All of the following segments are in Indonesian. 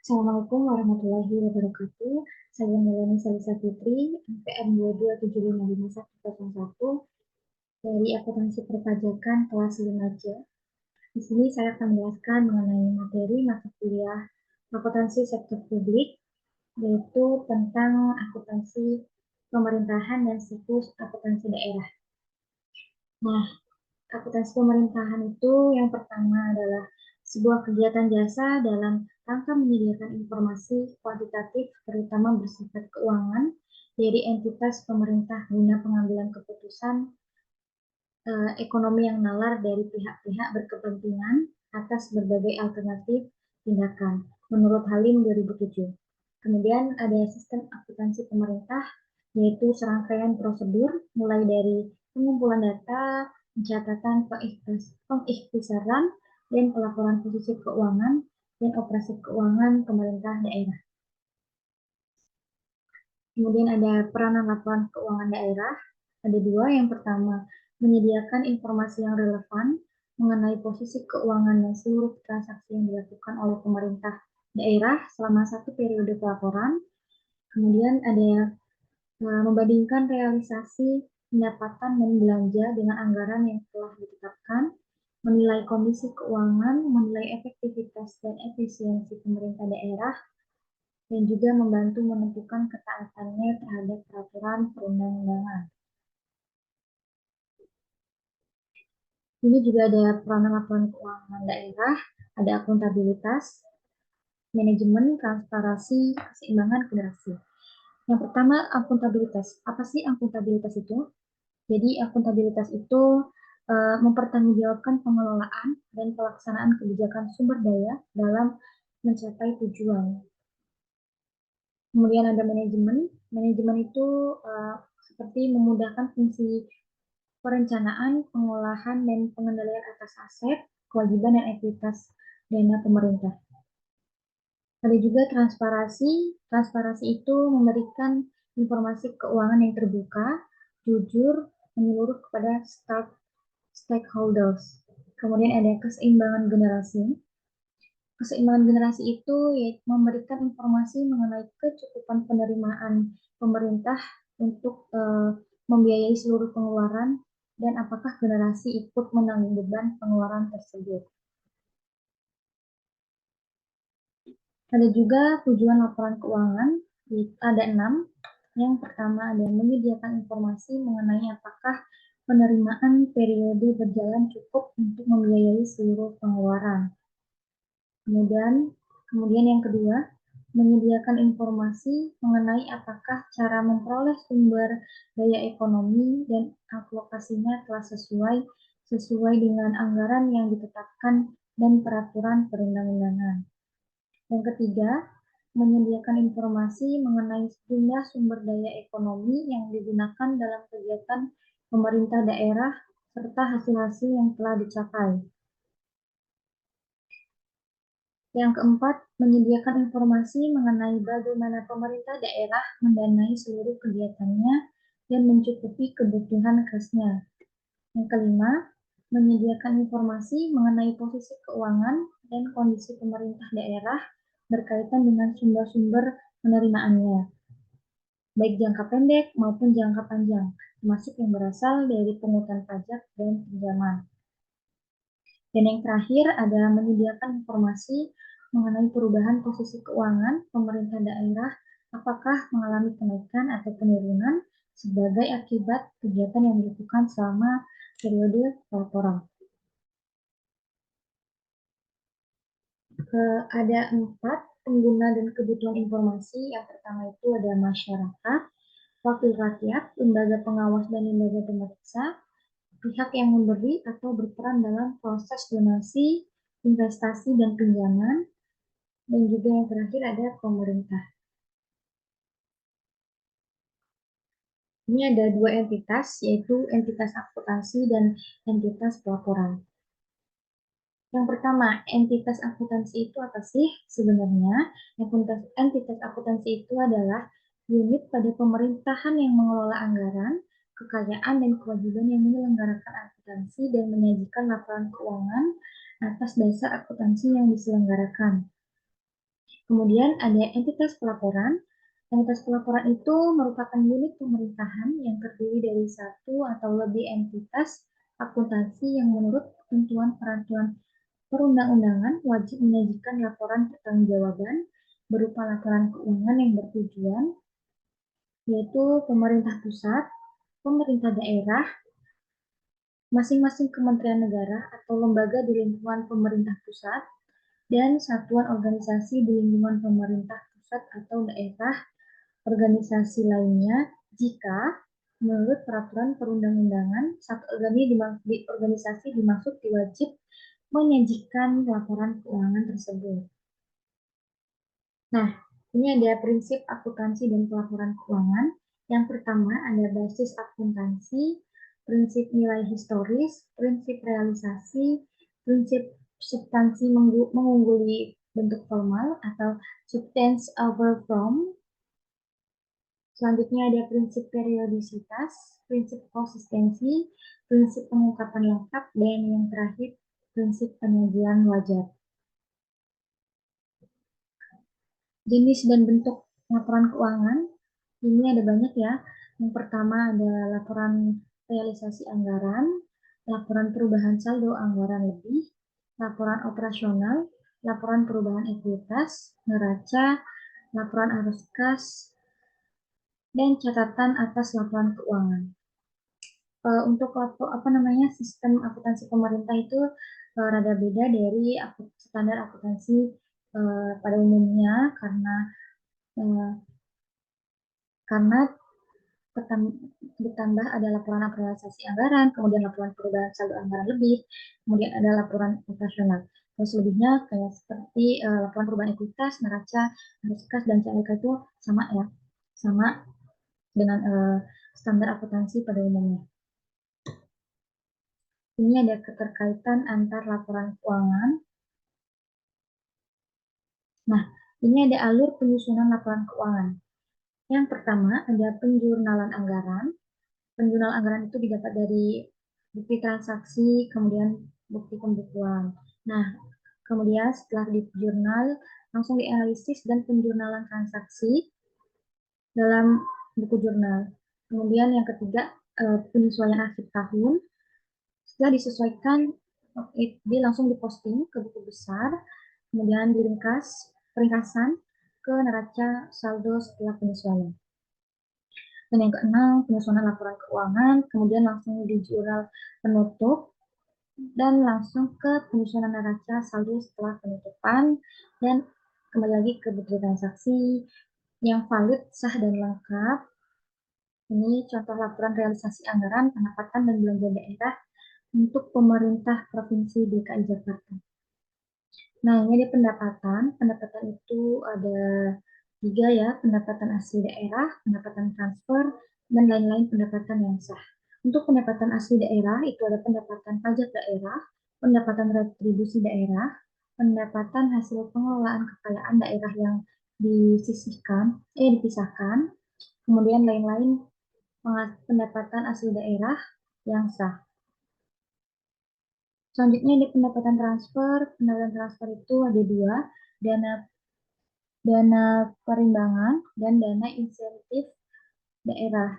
Assalamualaikum warahmatullahi wabarakatuh. Saya Melani Salisa Fitri, NPM 2275551 dari Akuntansi Perpajakan kelas 5C. Di sini saya akan menjelaskan mengenai materi mata kuliah akuntansi sektor publik, yaitu tentang akuntansi pemerintahan dan siklus akuntansi daerah. Nah, akuntansi pemerintahan itu yang pertama adalah sebuah kegiatan jasa dalam rangka menyediakan informasi kuantitatif terutama bersifat keuangan dari entitas pemerintah guna pengambilan keputusan ekonomi yang nalar dari pihak-pihak berkepentingan atas berbagai alternatif tindakan menurut Halim 2007. Kemudian ada sistem akuntansi pemerintah, yaitu serangkaian prosedur mulai dari pengumpulan data, pencatatan pengikhtisaran, dan pelaporan posisi keuangan dan operasi keuangan pemerintah daerah. Kemudian ada peranan laporan keuangan daerah. Ada dua. Yang pertama, menyediakan informasi yang relevan mengenai posisi keuangan dan seluruh transaksi yang dilakukan oleh pemerintah daerah selama satu periode pelaporan. Kemudian ada membandingkan realisasi pendapatan dan belanja dengan anggaran yang telah ditetapkan, menilai kondisi keuangan, menilai efektivitas dan efisiensi pemerintah daerah, dan juga membantu menentukan ketaatannya terhadap peraturan perundang-undangan. Ini juga ada peranan laporan keuangan daerah, ada akuntabilitas, manajemen, transparansi, keseimbangan generasi. Yang pertama, akuntabilitas. Apa sih akuntabilitas itu? Jadi, akuntabilitas itu mempertanggungjawabkan pengelolaan dan pelaksanaan kebijakan sumber daya dalam mencapai tujuan. Kemudian ada manajemen. Manajemen itu seperti memudahkan fungsi perencanaan, pengolahan, dan pengendalian atas aset, kewajiban, dan ekuitas dana pemerintah. Ada juga transparansi. Transparansi itu memberikan informasi keuangan yang terbuka, jujur, menyeluruh kepada stakeholders. Kemudian ada keseimbangan generasi. Keseimbangan generasi itu memberikan informasi mengenai kecukupan penerimaan pemerintah untuk membiayai seluruh pengeluaran dan apakah generasi ikut menanggung beban pengeluaran tersebut. Ada juga tujuan laporan keuangan, ada 6. Yang pertama ada menyediakan informasi mengenai apakah penerimaan periode berjalan cukup untuk membiayai seluruh pengeluaran. Kemudian yang kedua, menyediakan informasi mengenai apakah cara memperoleh sumber daya ekonomi dan alokasinya telah sesuai dengan anggaran yang ditetapkan dan peraturan perundang-undangan. Yang ketiga, menyediakan informasi mengenai sejumlah sumber daya ekonomi yang digunakan dalam kegiatan pemerintah daerah serta hasil-hasil yang telah dicapai. Yang keempat, menyediakan informasi mengenai bagaimana pemerintah daerah mendanai seluruh kegiatannya dan mencukupi kebutuhan khasnya. Yang kelima, menyediakan informasi mengenai posisi keuangan dan kondisi pemerintah daerah berkaitan dengan sumber-sumber penerimaannya, baik jangka pendek maupun jangka panjang, termasuk yang berasal dari pungutan pajak dan pinjaman. Dan yang terakhir ada menyediakan informasi mengenai perubahan posisi keuangan pemerintah daerah, apakah mengalami kenaikan atau penurunan sebagai akibat kegiatan yang dilakukan selama periode pelaporan. Ada 4 pengguna dan kebutuhan informasi. Yang pertama itu ada masyarakat, wakil rakyat, lembaga pengawas dan lembaga pemeriksa, pihak yang memberi atau berperan dalam proses donasi, investasi, dan pinjaman, dan juga yang terakhir ada pemerintah. Ini ada 2 entitas, yaitu entitas akuntansi dan entitas pelaporan. Yang pertama, entitas akuntansi itu apa sih? Sebenarnya, entitas akuntansi itu adalah unit pada pemerintahan yang mengelola anggaran, kekayaan, dan kewajiban yang menyelenggarakan akuntansi dan menyajikan laporan keuangan atas dasar akuntansi yang diselenggarakan. Kemudian ada entitas pelaporan. Entitas pelaporan itu merupakan unit pemerintahan yang terdiri dari satu atau lebih entitas akuntansi yang menurut ketentuan peraturan perundang-undangan wajib menyajikan laporan pertanggungjawaban berupa laporan keuangan yang bertujuan, yaitu pemerintah pusat, pemerintah daerah, masing-masing kementerian negara atau lembaga di lingkungan pemerintah pusat, dan satuan organisasi di lingkungan pemerintah pusat atau daerah organisasi lainnya jika menurut peraturan perundang-undangan satu organisasi dimaksud diwajib menyajikan laporan keuangan tersebut. Nah, ini ada prinsip akuntansi dan pelaporan keuangan. Yang pertama ada basis akuntansi, prinsip nilai historis, prinsip realisasi, prinsip substansi mengungguli bentuk formal atau substance over form. Selanjutnya ada prinsip periodisitas, prinsip konsistensi, prinsip pengungkapan lengkap, dan yang terakhir prinsip penyajian wajar. Jenis dan bentuk laporan keuangan, ini ada banyak ya. Yang pertama ada laporan realisasi anggaran, laporan perubahan saldo anggaran lebih, laporan operasional, laporan perubahan ekuitas, neraca, laporan arus kas, dan catatan atas laporan keuangan. Untuk sistem akuntansi pemerintah itu rada beda dari standar akuntansi pada umumnya uh, karena ditambah ada laporan realisasi anggaran, kemudian laporan perubahan saldo anggaran lebih, kemudian ada laporan operasional. Terus lebihnya kayak seperti laporan perubahan ekuitas, neraca, arus kas, dan CLK itu sama ya, sama dengan standar akuntansi pada umumnya. Ini ada keterkaitan antar laporan keuangan. Nah, ini ada alur penyusunan laporan keuangan. Yang pertama ada penjurnalan anggaran. Penjurnal anggaran itu didapat dari bukti transaksi, kemudian bukti pembukuan. Nah, kemudian setelah di jurnal, langsung dianalisis dan penjurnalan transaksi dalam buku jurnal. Kemudian yang ketiga, penyesuaian akhir tahun. Setelah disesuaikan, dia langsung diposting ke buku besar, kemudian peringkasan ke neraca saldo setelah penyesuaian. Dan yang keenam, penyusunan laporan keuangan, kemudian langsung di jurnal penutup, dan langsung ke penyusunan neraca saldo setelah penutupan, dan kembali lagi ke bukti transaksi yang valid, sah, dan lengkap. Ini contoh laporan realisasi anggaran, pendapatan, dan belanja daerah untuk pemerintah Provinsi DKI Jakarta. Nah, ini ada pendapatan. Pendapatan itu ada 3 ya, pendapatan asli daerah, pendapatan transfer, dan lain-lain pendapatan yang sah. Untuk pendapatan asli daerah itu ada pendapatan pajak daerah, pendapatan retribusi daerah, pendapatan hasil pengelolaan kekayaan daerah yang dipisahkan, kemudian lain-lain pendapatan asli daerah yang sah. Selanjutnya ada pendapatan transfer. Pendapatan transfer itu ada 2, dana perimbangan dan dana insentif daerah.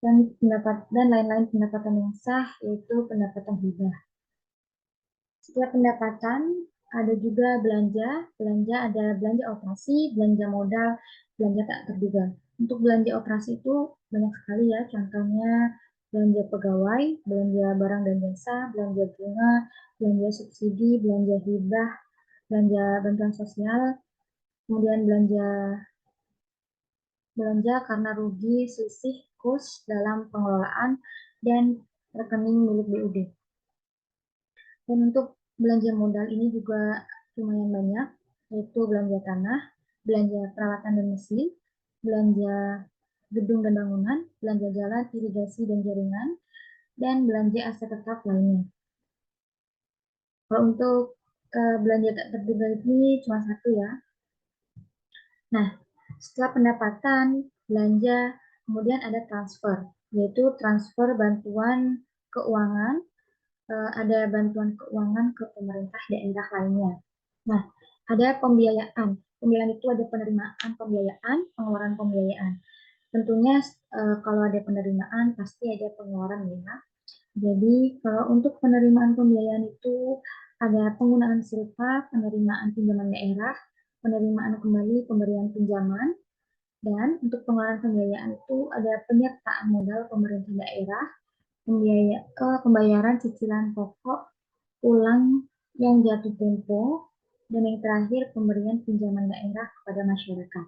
Dan lain-lain pendapatan yang sah, yaitu pendapatan hibah. Setelah pendapatan, ada juga belanja. Belanja ada belanja operasi, belanja modal, belanja tak terduga. Untuk belanja operasi itu banyak sekali ya, contohnya belanja pegawai, belanja barang dan jasa, belanja bunga, belanja subsidi, belanja hibah, belanja bantuan sosial, kemudian belanja karena rugi, selisih, kurs dalam pengelolaan, dan rekening milik BUD. Dan untuk belanja modal ini juga lumayan banyak, yaitu belanja tanah, belanja peralatan dan mesin, belanja gedung dan bangunan, belanja jalan, irigasi dan jaringan, dan belanja aset tetap lainnya. Kalau untuk belanja tak terduga ini cuma 1 ya. Nah, setelah pendapatan, belanja, kemudian ada transfer, yaitu transfer bantuan keuangan, ada bantuan keuangan ke pemerintah daerah lainnya. Nah, Ada pembiayaan. Pembiayaan itu ada penerimaan pembiayaan, pengeluaran pembiayaan. Tentunya kalau ada penerimaan pasti ada pengeluaran ya. Jadi kalau untuk penerimaan pembiayaan itu ada penggunaan silpa, penerimaan pinjaman daerah, penerimaan kembali pemberian pinjaman, dan untuk pengeluaran pembiayaan itu ada penyertaan modal pemerintah daerah, pembayaran cicilan pokok, ulang yang jatuh tempo, dan yang terakhir pemberian pinjaman daerah kepada masyarakat.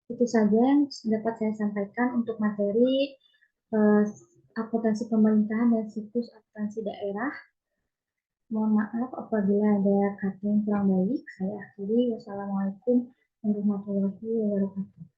Itu saja yang dapat saya sampaikan untuk materi eh, akuntansi pemerintahan dan situs akuntansi daerah. Mohon maaf apabila ada kata yang kurang baik. Saya akhiri. Wassalamualaikum warahmatullahi wabarakatuh.